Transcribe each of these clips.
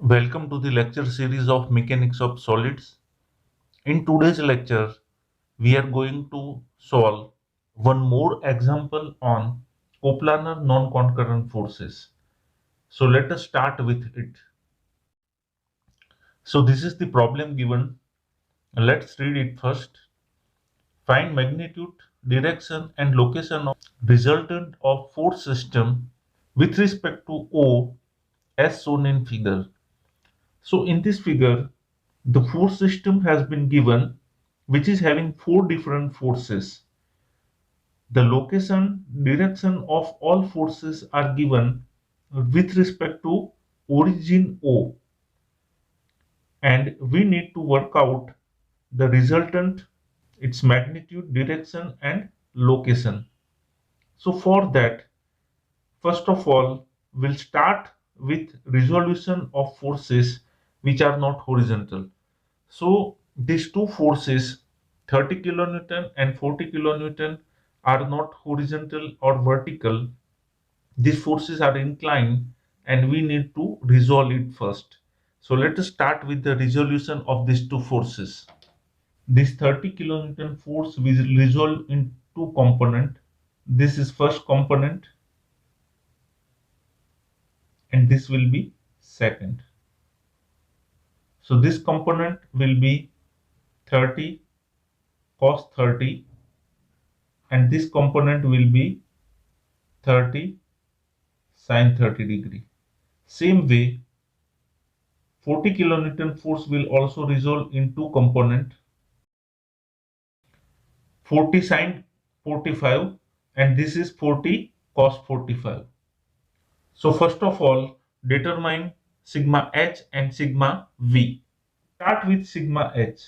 Welcome to the lecture series of Mechanics of Solids. In today's lecture, we are going to solve one more example on coplanar non-concurrent forces. So let us start with it. So this is the problem given. Let's read it first. Find magnitude, direction and location of resultant of force system with respect to O as shown in figure. So in this figure, the force system has been given, which is having four different forces. The location, direction of all forces are given with respect to origin O, and we need to work out the resultant, its magnitude, direction, and location. So for that, first of all, we'll start with resolution of forces which are not horizontal. So these two forces, 30 kilonewton and 40 kilonewton, are not horizontal or vertical. These forces are inclined and we need to resolve it first. So let us start with the resolution of these two forces. This 30 kilonewton force will resolve in two components. This is first component and this will be second. So this component will be 30 cos 30 and this component will be 30 sin 30 degree. Same way, 40 kilonewton force will also resolve in two component, 40 sin 45 and this is 40 cos 45. So first of all, determine sigma h and sigma v. Start with sigma h.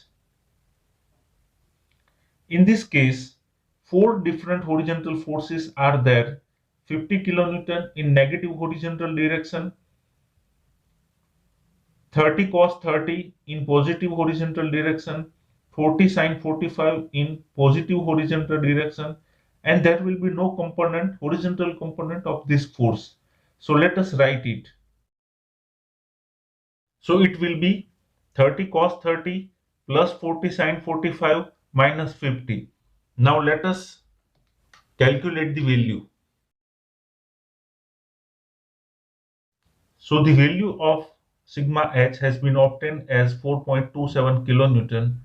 In this case, four different horizontal forces are there. 50 kilonewton in negative horizontal direction, 30 cos 30 in positive horizontal direction, 40 sin 45 in positive horizontal direction, and there will be no component, horizontal component of this force. So let us write it. So it will be 30 cos 30 plus 40 sin 45 minus 50. Now let us calculate the value. So the value of sigma h has been obtained as 4.27 kilonewton.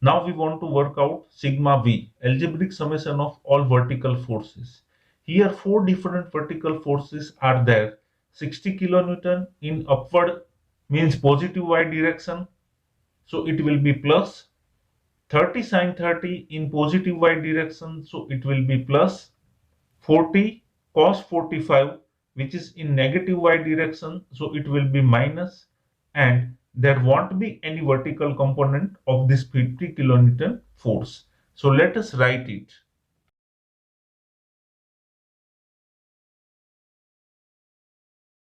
Now we want to work out sigma v, algebraic summation of all vertical forces. Here four different vertical forces are there. 60 kilonewton in upward means positive y direction. So it will be plus 30 sin 30 in positive y direction. So it will be plus 40 cos 45 which is in negative y direction, so it will be minus, and there won't be any vertical component of this 50 kilonewton force. So let us write it.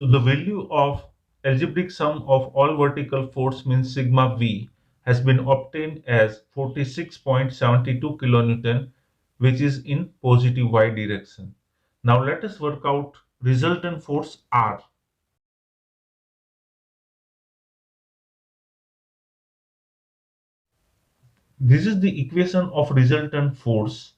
So the value of algebraic sum of all vertical force means sigma v has been obtained as 46.72 kilonewton, which is in positive y direction. Now let us work out resultant force R. This is the equation of resultant force,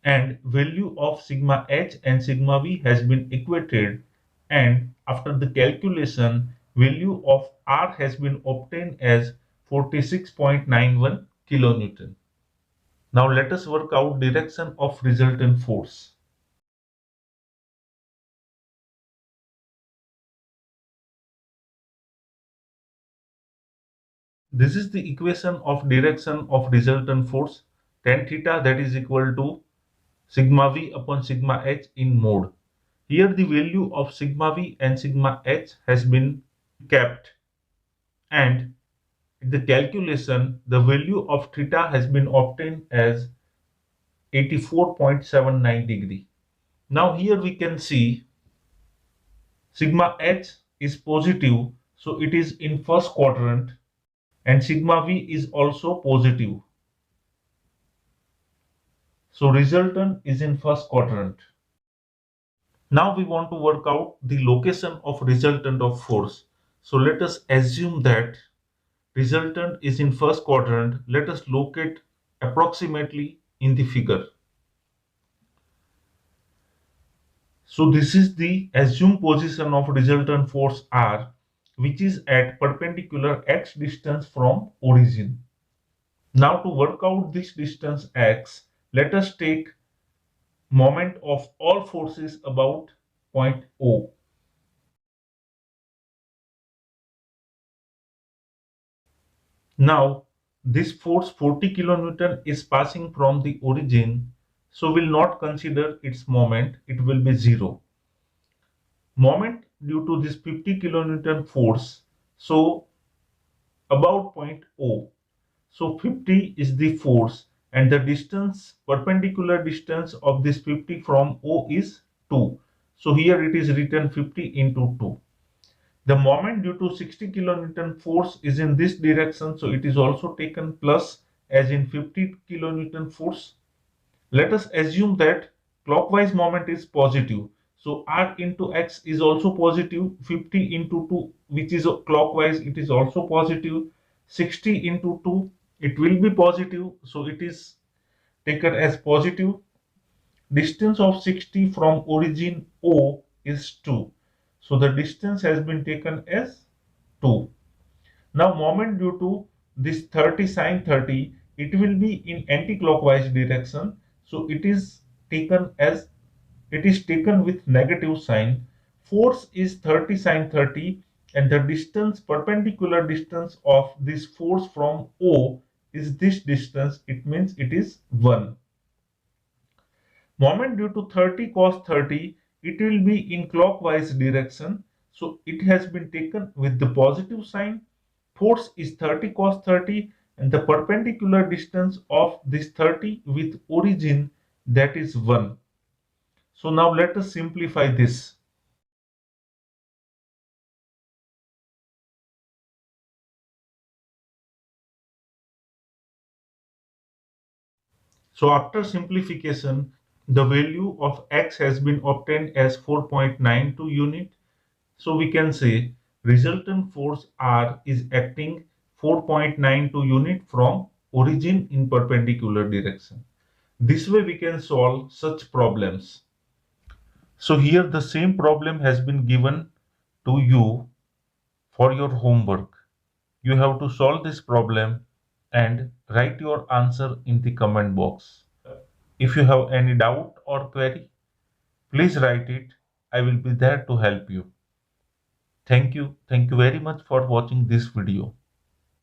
and value of sigma h and sigma v has been equated, and after the calculation value of R has been obtained as 46.91 kilonewton. Now let us work out direction of resultant force. This is the equation of direction of resultant force, tan theta, that is equal to sigma v upon sigma h in mode. Here the value of sigma v and sigma h has been kept, and in the calculation the value of theta has been obtained as 84.79 degree. Now here we can see sigma h is positive, so it is in first quadrant, and sigma v is also positive, so resultant is in first quadrant. Now we want to work out the location of resultant of force. So let us assume that resultant is in first quadrant. Let us locate approximately in the figure. So this is the assumed position of resultant force R, which is at perpendicular x distance from origin. Now to work out this distance x, let us take moment of all forces about point O. Now this force 40 kilonewton is passing from the origin, so we'll not consider its moment, it will be zero. Moment due to this 50 kilonewton force, so about point O. So 50 is the force and the distance, perpendicular distance of this 50 from O is 2. So here it is written 50 into 2. The moment due to 60 kilonewton force is in this direction, so it is also taken plus as in 50 kilonewton force. Let us assume that clockwise moment is positive. So R into X is also positive. 50 into 2, which is clockwise, it is also positive. 60 into 2, it will be positive. So it is taken as positive. Distance of 60 from origin O is 2. So the distance has been taken as 2. Now moment due to this 30 sine 30, it will be in anti-clockwise direction. So it is taken with negative sign. Force is 30 sine 30 and the distance, perpendicular distance of this force from O is this distance. It means it is 1. Moment due to 30 cos 30, it will be in clockwise direction. So it has been taken with the positive sign. Force is 30 cos 30 and the perpendicular distance of this 30 with origin, that is 1. So now let us simplify this. So after simplification, the value of x has been obtained as 4.92 unit. So we can say resultant force R is acting 4.92 unit from origin in perpendicular direction. This way we can solve such problems. So here the same problem has been given to you for your homework. You have to solve this problem and write your answer in the comment box. If you have any doubt or query, please write it. I will be there to help you. Thank you. Thank you very much for watching this video.